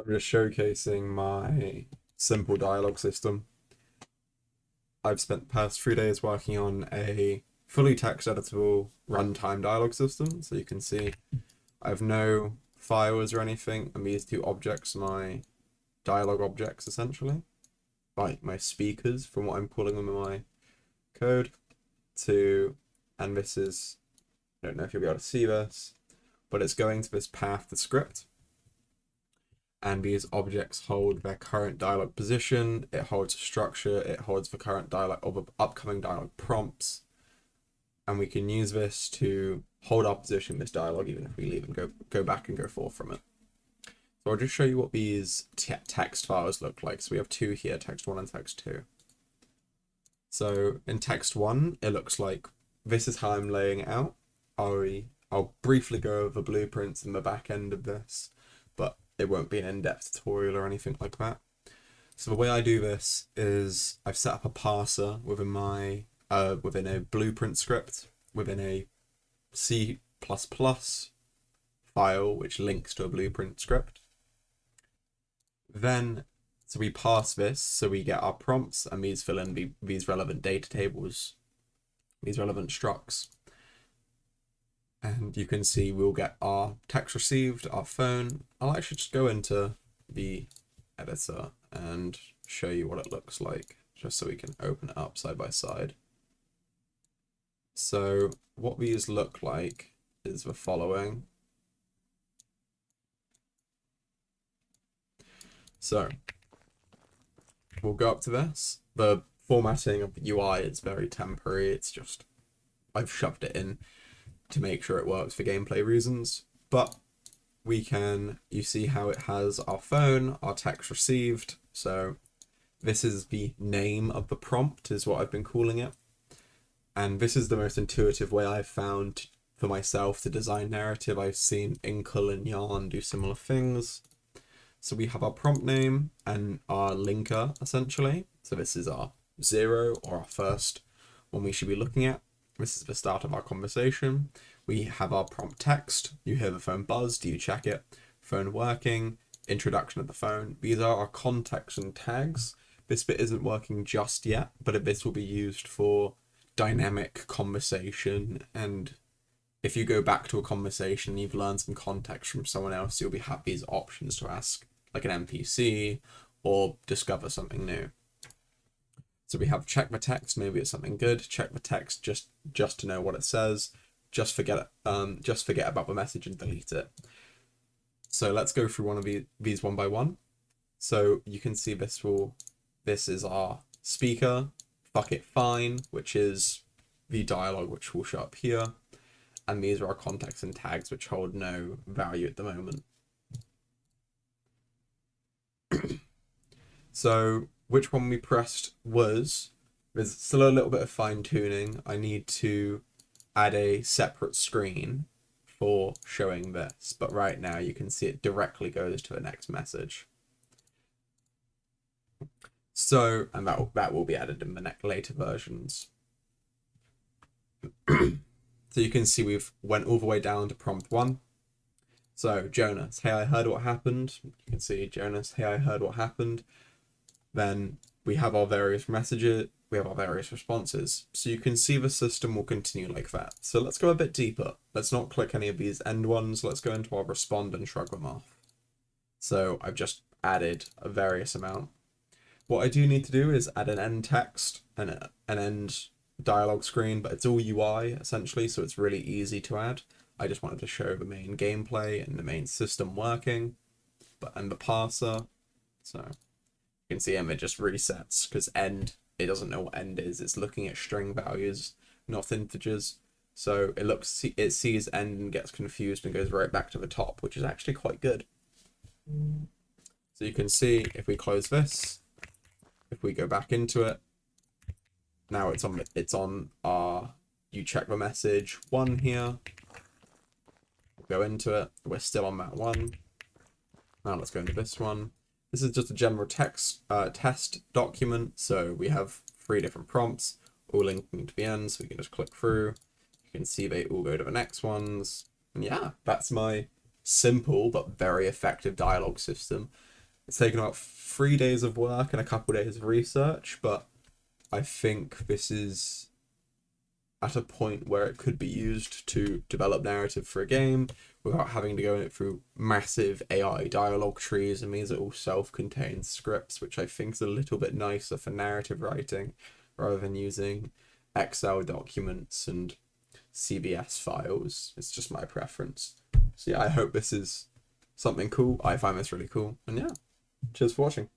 I'm just showcasing my simple dialogue system. I've spent the past 3 days working on a fully text editable runtime dialogue system. So you can see I have no files or anything, and these two objects are my dialogue objects essentially, like my speakers from what I'm calling them in my code to, and this is, I don't know if you'll be able to see this, but it's going to this path, the script. And these objects hold their current dialog position, it holds a structure, it holds the current dialog or the upcoming dialog prompts, and we can use this to hold our position in this dialog even if we leave and go back and go forth from it. So I'll just show you what these text files look like. So we have two here, text1 and text2. So in text1, it looks like this is how I'm laying it out. I'll briefly go over the blueprints in the back end of this, but it won't be an in-depth tutorial or anything like that. So the way I do this is I've set up a parser within my within a blueprint script within a C++ file which links to a blueprint script. Then so we parse this, so we get our prompts, and these fill in these relevant data tables, these relevant structs. And you can see we'll get our text received, our phone. I'll actually just go into the editor and show you what it looks like, just so we can open it up side by side. So what these look like is the following. So we'll go up to this. The formatting of the UI is very temporary. It's just, I've shoved it in to make sure it works for gameplay reasons, but we can, you see how it has our phone, our text received. So this is the name of the prompt is what I've been calling it. And this is the most intuitive way I've found for myself to design narrative. I've seen Inkle and Yarn do similar things. So we have our prompt name and our linker essentially. So this is our 0 or our first one we should be looking at. This is the start of our conversation. We have our prompt text. You hear the phone buzz. Do you check it? Phone working. Introduction of the phone. These are our context and tags. This bit isn't working just yet, but this will be used for dynamic conversation. And if you go back to a conversation, you've learned some context from someone else, you'll have these options to ask, like an NPC, or discover something new. So we have check the text, maybe it's something good. Check the text just to know what it says. Just forget about the message and delete it. So let's go through one of these one by one. So you can see this is our speaker, fuck it fine, which is the dialogue which will show up here. And these are our context and tags which hold no value at the moment. So which one we pressed was, there's still a little bit of fine tuning. I need to add a separate screen for showing this, but right now you can see it directly goes to the next message. So, and that will be added in the later versions. So you can see we've went all the way down to prompt 1. So Jonas, hey, I heard what happened. You can see Jonas, hey, I heard what happened. Then we have our various messages, we have our various responses. So you can see the system will continue like that. So let's go a bit deeper. Let's not click any of these end ones. Let's go into our respond and shrug them off. So I've just added a various amount. What I do need to do is add an end text and an end dialogue screen, but it's all UI essentially, so it's really easy to add. I just wanted to show the main gameplay and the main system working, and the parser. So you can see it just resets because end, it doesn't know what end is. It's looking at string values, not integers. So it sees end and gets confused and goes right back to the top, which is actually quite good. So you can see if we close this, if we go back into it, now it's on our, you check the message 1 here. Go into it. We're still on that 1. Now let's go into this one. This is just a general text test document. So we have 3 different prompts, all linking to the end. So we can just click through. You can see they all go to the next ones. And yeah, that's my simple but very effective dialogue system. It's taken about 3 days of work and a couple days of research, but I think this is at a point where it could be used to develop narrative for a game without having to go in it through massive AI dialogue trees. It means it all self-contained scripts, which I think is a little bit nicer for narrative writing rather than using Excel documents and CVS files. It's just my preference. So yeah, I hope this is something cool. I find this really cool. And yeah, cheers for watching.